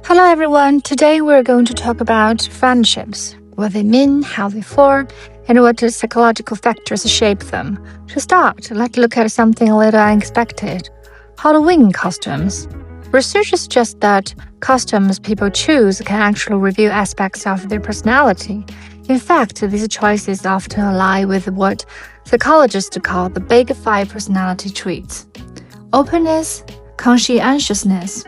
Hello everyone, today we're going to talk about friendships, what they mean, how they form, and what psychological factors shape them. To start, let's look at something a little unexpected. Halloween costumes. Research suggests that costumes people choose can actually reveal aspects of their personality. In fact, these choices often align with what psychologists call the big five personality traits: openness, conscientiousness,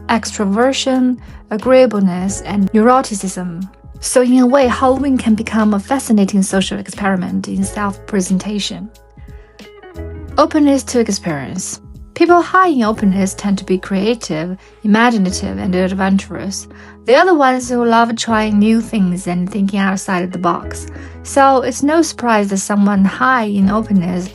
extroversion, agreeableness, and neuroticism. So in a way, Halloween can become a fascinating social experiment in self-presentation. Openness to experience. People high in openness tend to be creative, imaginative, and adventurous. They are the ones who love trying new things and thinking outside the box. So it's no surprise that someone high in openness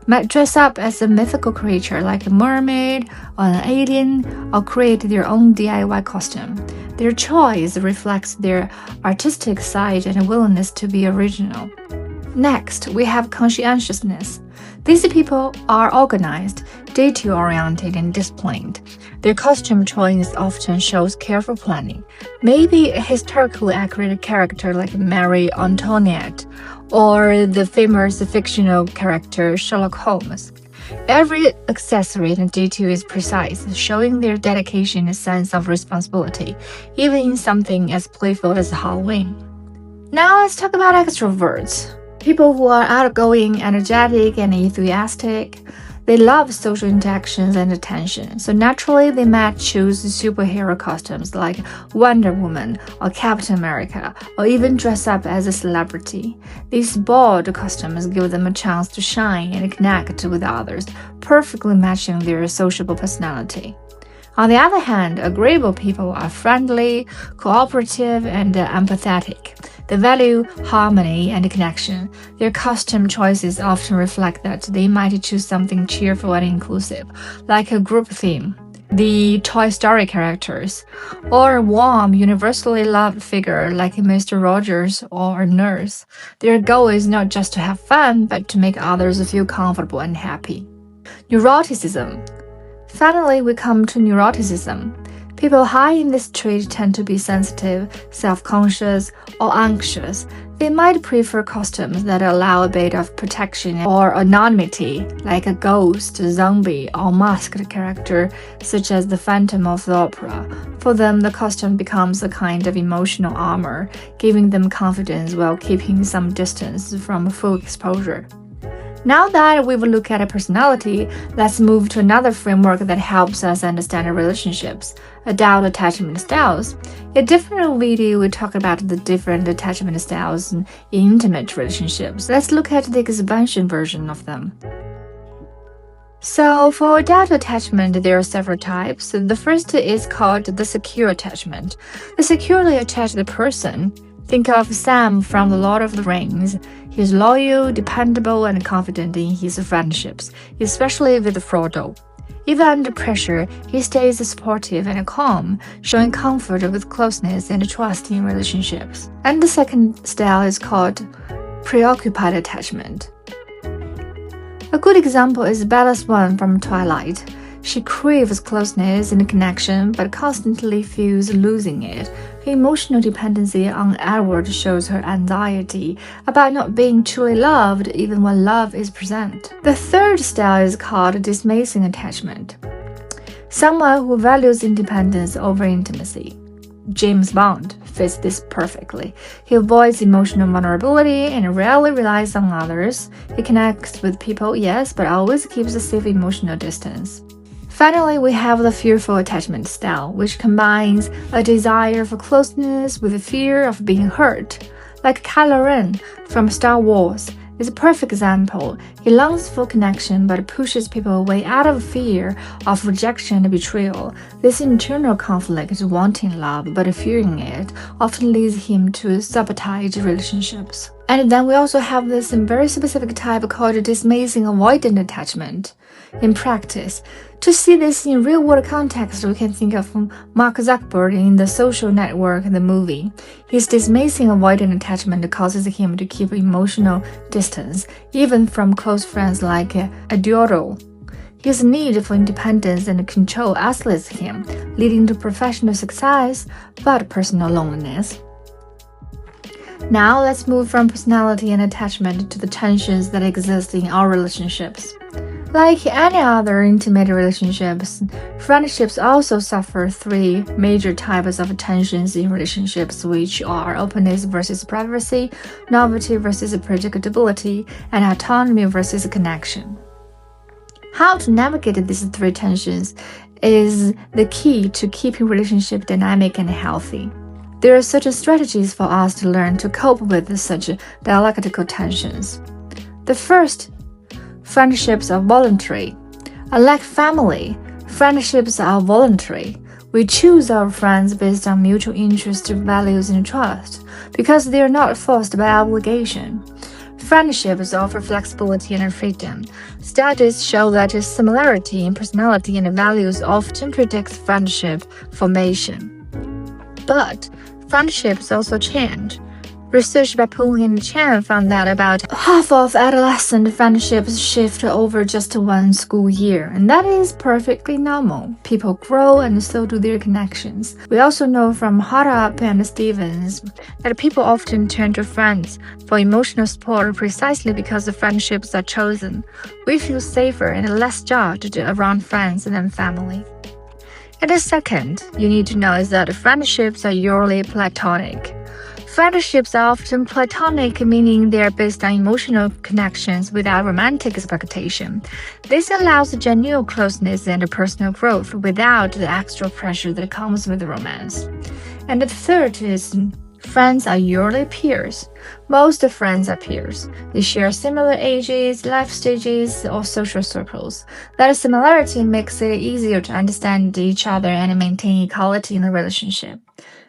might dress up as a mythical creature like a mermaid or an alien, or create their own DIY costume. Their choice reflects their artistic side and willingness to be original. Next, we have conscientiousness. These people are organized, detail-oriented, and disciplined. Their costume choice often shows careful planning. Maybe a historically accurate character like Marie Antoinette, or the famous fictional character Sherlock Holmes. Every accessory and detail is precise, showing their dedication and sense of responsibility, even in something as playful as Halloween. Now let's talk about extroverts. People who are outgoing, energetic, and enthusiastic. They love social interactions and attention, so naturally they might choose superhero costumes like Wonder Woman or Captain America, or even dress up as a celebrity. These bold costumes give them a chance to shine and connect with others, perfectly matching their sociable personality. On the other hand, agreeable people are friendly, cooperative, and empathetic. They value harmony and connection. Their costume choices often reflect that they might choose something cheerful and inclusive, like a group theme, the Toy Story characters, or a warm, universally loved figure like Mr. Rogers or a nurse. Their goal is not just to have fun, but to make others feel comfortable and happy. Neuroticism. Finally, we come to neuroticism. People high in this trait tend to be sensitive, self-conscious, or anxious. They might prefer costumes that allow a bit of protection or anonymity, like a ghost, zombie, or masked character, such as the Phantom of the Opera. For them, the costume becomes a kind of emotional armor, giving them confidence while keeping some distance from full exposure. Now that we've looked at a personality, let's move to another framework that helps us understand relationships: adult attachment styles. In a different video, we talk about the different attachment styles in intimate relationships. Let's look at the expansion version of them. So, for adult attachment, there are several types. The first is called the secure attachment. The securely attached person. Think of Sam from The Lord of the Rings. He's loyal, dependable, and confident in his friendships, especially with Frodo. Even under pressure, he stays supportive and calm, showing comfort with closeness and trust in relationships. And the second style is called preoccupied attachment. A good example is Bella Swan from Twilight. She craves closeness and connection, but constantly feels losing it. Her emotional dependency on Edward shows her anxiety about not being truly loved even when love is present. The third style is called dismissing attachment. Someone who values independence over intimacy. James Bond fits this perfectly. He avoids emotional vulnerability and rarely relies on others. He connects with people, yes, but always keeps a safe emotional distance. Finally, we have the fearful attachment style, which combines a desire for closeness with a fear of being hurt. Like Kylo Ren from Star Wars is a perfect example. He longs for connection but pushes people away out of fear of rejection and betrayal. This internal conflict, wanting love but fearing it, often leads him to sabotage relationships. And then we also have this very specific type called dismissing avoidant attachment. In practice, to see this in real-world context, we can think of Mark Zuckerberg in The Social Network, the movie. His dismissing avoidant attachment causes him to keep emotional distance, even from close friends like Eduardo. His need for independence and control isolates him, leading to professional success but personal loneliness. Now let's move from personality and attachment to the tensions that exist in our relationships. Like any other intimate relationships, friendships also suffer three major types of tensions in relationships, which are openness versus privacy, novelty versus predictability, and autonomy versus connection. How to navigate these three tensions is the key to keeping relationship dynamic and healthy. There are certain strategies for us to learn to cope with such dialectical tensions. The first, friendships are voluntary. Unlike family, friendships are voluntary. We choose our friends based on mutual interest, values, and trust because they are not forced by obligation. Friendships offer flexibility and freedom. Studies show that similarity in personality and values often predicts friendship formation. But friendships also change. Research by Poon and Chen found that about half of adolescent friendships shift over just one school year, and that is perfectly normal. People grow and so do their connections. We also know from Hartup and Stevens that people often turn to friends for emotional support precisely because the friendships are chosen. We feel safer and less judged around friends than family. And the second you need to know is that friendships are usually platonic. Friendships are often platonic, meaning they are based on emotional connections without romantic expectation. This allows genuine closeness and personal growth without the extra pressure that comes with romance. And the third is friends are usually peers. Most friends are peers. They share similar ages, life stages, or social circles. That similarity makes it easier to understand each other and maintain equality in the relationship.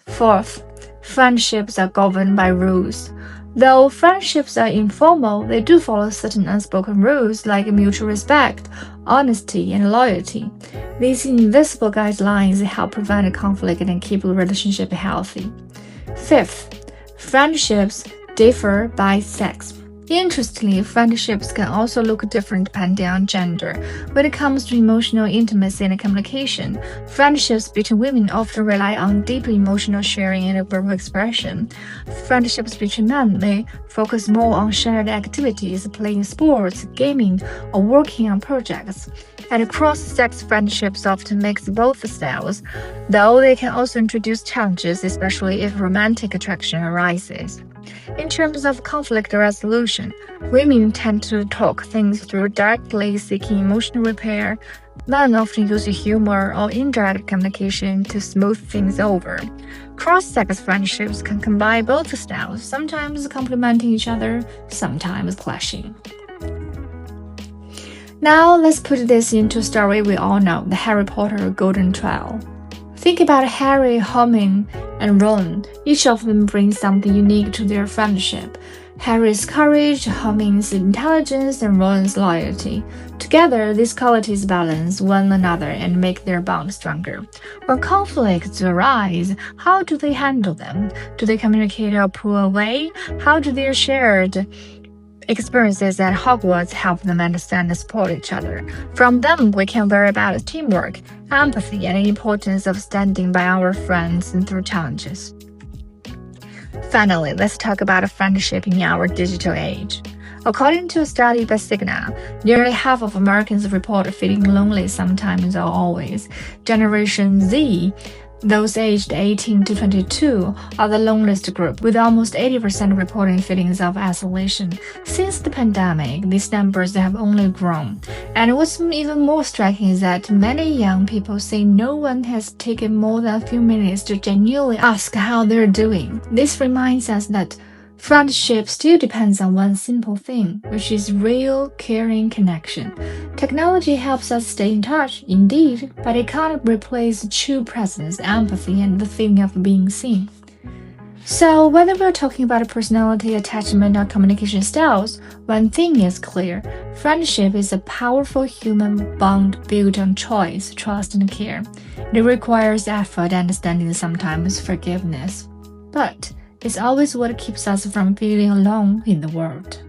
Fourth, friendships are governed by rules. Though friendships are informal, they do follow certain unspoken rules like mutual respect, honesty, and loyalty. These invisible guidelines help prevent conflict and keep the relationship healthy. Fifth, friendships differ by sex. Interestingly, friendships can also look different depending on gender. When it comes to emotional intimacy and communication, friendships between women often rely on deep emotional sharing and verbal expression. Friendships between men may focus more on shared activities, playing sports, gaming, or working on projects. And cross-sex friendships often mix both styles, though they can also introduce challenges, especially if romantic attraction arises. In terms of conflict resolution, women tend to talk things through directly, seeking emotional repair. Men often use humor or indirect communication to smooth things over. Cross-sex friendships can combine both styles, sometimes complementing each other, sometimes clashing. Now let's put this into a story we all know, the Harry Potter Golden Trial. Think about Harry, Hermione, and Ron. Each of them brings something unique to their friendship. Harry's courage, Hermione's intelligence, and Ron's loyalty. Together, these qualities balance one another and make their bond stronger. When conflicts arise, how do they handle them? Do they communicate or pull away? How do their shared experiences at Hogwarts help them understand and support each other? From them, we can learn about teamwork, empathy, and the importance of standing by our friends through challenges. Finally, let's talk about friendship in our digital age. According to a study by Cigna, nearly half of Americans report feeling lonely sometimes or always. Generation Z, those aged 18 to 22, are the loneliest group, with almost 80% reporting feelings of isolation. Since the pandemic, these numbers have only grown. And what's even more striking is that many young people say no one has taken more than a few minutes to genuinely ask how they're doing. This reminds us that friendship still depends on one simple thing, which is real, caring connection. Technology helps us stay in touch, indeed, but it can't replace true presence, empathy, and the feeling of being seen. So, whether we're talking about personality, attachment, or communication styles, one thing is clear: friendship is a powerful human bond built on choice, trust, and care. It requires effort, understanding, and sometimes forgiveness. But it's always what keeps us from feeling alone in the world.